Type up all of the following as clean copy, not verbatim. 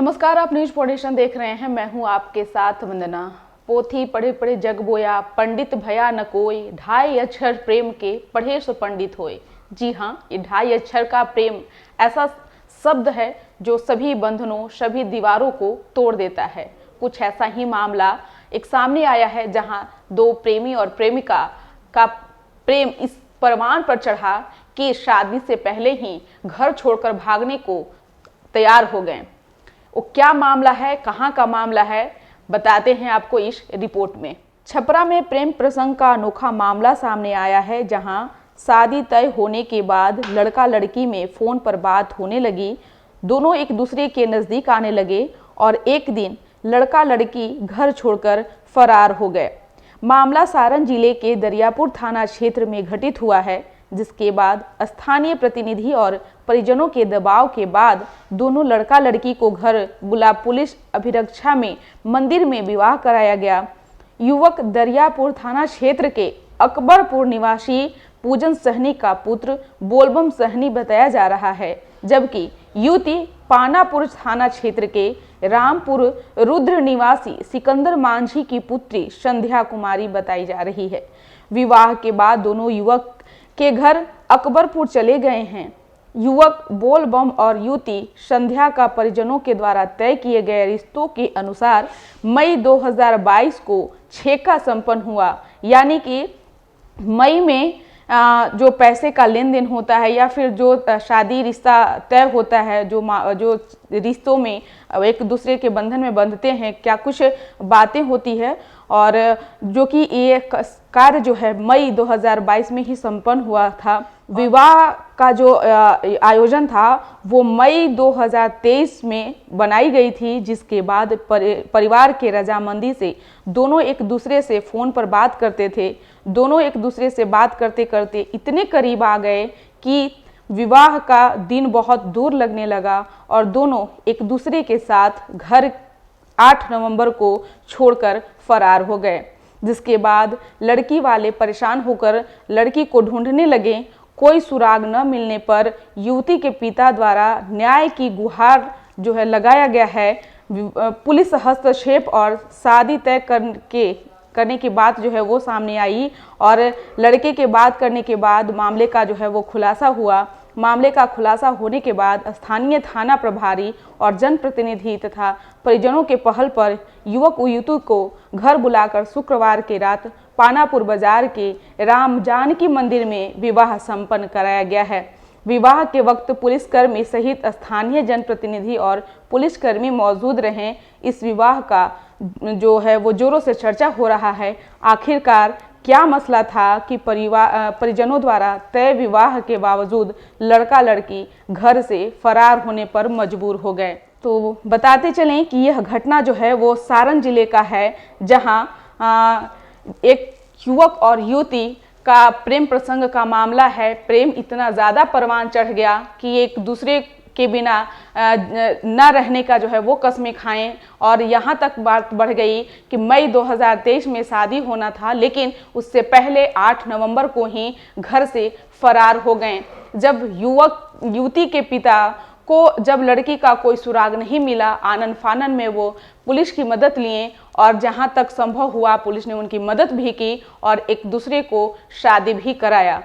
नमस्कार, आप news foundation देख रहे हैं। मैं हूं आपके साथ वंदना। पोथी पढ़े पढ़े जग बोया, पंडित भया न कोई, ढाई अक्षर प्रेम के पढ़े सो पंडित होए। जी हाँ, ये ढाई अक्षर का प्रेम ऐसा शब्द है जो सभी बंधनों, सभी दीवारों को तोड़ देता है। कुछ ऐसा ही मामला एक सामने आया है जहां दो प्रेमी और प्रेमिका का प्रेम इस परवान पर चढ़ा कि शादी से पहले ही घर छोड़कर भागने को तैयार हो गए। वो क्या मामला है, कहाँ का मामला है, बताते हैं आपको इस रिपोर्ट में। छपरा में प्रेम प्रसंग का अनोखा मामला सामने आया है, जहां शादी तय होने के बाद लड़का लड़की में फोन पर बात होने लगी। दोनों एक दूसरे के नज़दीक आने लगे और एक दिन लड़का लड़की घर छोड़कर फरार हो गए। मामला सारण जिले के दरियापुर थाना क्षेत्र में घटित हुआ है, जिसके बाद स्थानीय प्रतिनिधि और परिजनों के दबाव के बाद दोनों लड़का लड़की को घर बुला पुलिस अभिरक्षा में मंदिर में विवाह कराया गया। युवक दरियापुर थाना क्षेत्र के अकबरपुर निवासी पूजन सहनी का पुत्र बोलबम सहनी बताया जा रहा है, जबकि युवती पानापुर थाना क्षेत्र के रामपुर रुद्र निवासी सिकंदर मांझी की पुत्री संध्या कुमारी बताई जा रही है। विवाह के बाद दोनों युवक के घर अकबरपुर चले गए हैं। युवक बोलबम और युवती संध्या का परिजनों के द्वारा तय किए गए रिश्तों के अनुसार मई 2022 को छेका संपन्न हुआ, यानी कि मई में जो पैसे का लेन देन होता है या फिर जो शादी रिश्ता तय होता है, जो रिश्तों में एक दूसरे के बंधन में बंधते हैं, क्या कुछ बातें होती है, और जो कि ये कार्य जो है मई 2022 में ही संपन्न हुआ था। विवाह का जो आयोजन था वो मई 2023 में बनाई गई थी, जिसके बाद परिवार के रजामंदी से दोनों एक दूसरे से फ़ोन पर बात करते थे। दोनों एक दूसरे से बात करते करते इतने करीब आ गए कि विवाह का दिन बहुत दूर लगने लगा और दोनों एक दूसरे के साथ घर 8 नवंबर को छोड़कर फरार हो गए। जिसके बाद लड़की वाले परेशान होकर लड़की को ढूंढने लगे। कोई सुराग न मिलने पर युवती के पिता द्वारा न्याय की गुहार जो है लगाया गया है। पुलिस हस्तक्षेप और शादी तय करने की बात जो है वो सामने आई और लड़के के बात करने के बाद मामले का जो है वो खुलासा हुआ। मामले का खुलासा होने के बाद स्थानीय थाना प्रभारी और जनप्रतिनिधि तथा परिजनों के पहल पर युवक व युवती को घर बुलाकर शुक्रवार की रात पानापुर बाजार के राम जानकी मंदिर में विवाह संपन्न कराया गया है। विवाह के वक्त पुलिसकर्मी सहित स्थानीय जनप्रतिनिधि और पुलिसकर्मी मौजूद रहे। इस विवाह का जो है वो जोरों से चर्चा हो रहा है। आखिरकार क्या मसला था कि परिजनों द्वारा तय विवाह के बावजूद लड़का लड़की घर से फरार होने पर मजबूर हो गए। तो बताते चलें कि यह घटना जो है वो सारण जिले का है, जहां एक युवक और युवती का प्रेम प्रसंग का मामला है। प्रेम इतना ज़्यादा परवान चढ़ गया कि एक दूसरे के बिना न रहने का जो है वो कस्में खाएं, और यहाँ तक बात बढ़ गई कि मई 2023 में शादी होना था, लेकिन उससे पहले 8 नवंबर को ही घर से फरार हो गए। जब युवती के पिता को जब लड़की का कोई सुराग नहीं मिला, आनन फानन में वो पुलिस की मदद लिए और जहां तक संभव हुआ पुलिस ने उनकी मदद भी की और एक दूसरे को शादी भी कराया।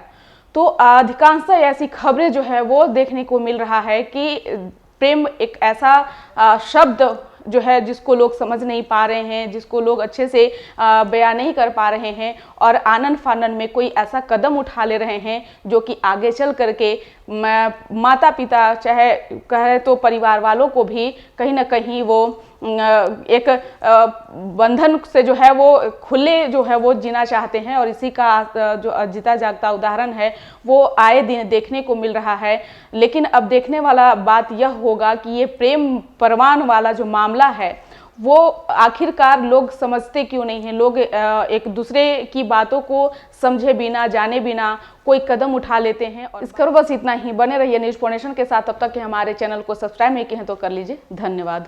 तो अधिकांशतः ऐसी खबरें जो है वो देखने को मिल रहा है कि प्रेम एक ऐसा शब्द जो है जिसको लोग समझ नहीं पा रहे हैं, जिसको लोग अच्छे से बयान नहीं कर पा रहे हैं, और आनन फानन में कोई ऐसा कदम उठा ले रहे हैं जो कि आगे चल करके माता पिता चाहे कहे तो परिवार वालों को भी कहीं ना कहीं वो एक बंधन से जो है वो खुले जो है वो जीना चाहते हैं। और इसी का जो जीता जागता उदाहरण है वो आए दिन देखने को मिल रहा है। लेकिन अब देखने वाला बात यह होगा कि ये प्रेम परवान वाला जो मामला है वो आखिरकार लोग समझते क्यों नहीं हैं। लोग एक दूसरे की बातों को समझे बिना, जाने बिना कोई कदम उठा लेते हैं। और इस खबर बस इतना ही। बने रहिए न्यूज फाउंडेशन के साथ। तब तक कि हमारे चैनल को सब्सक्राइब नहीं किए हैं तो कर लीजिए। धन्यवाद।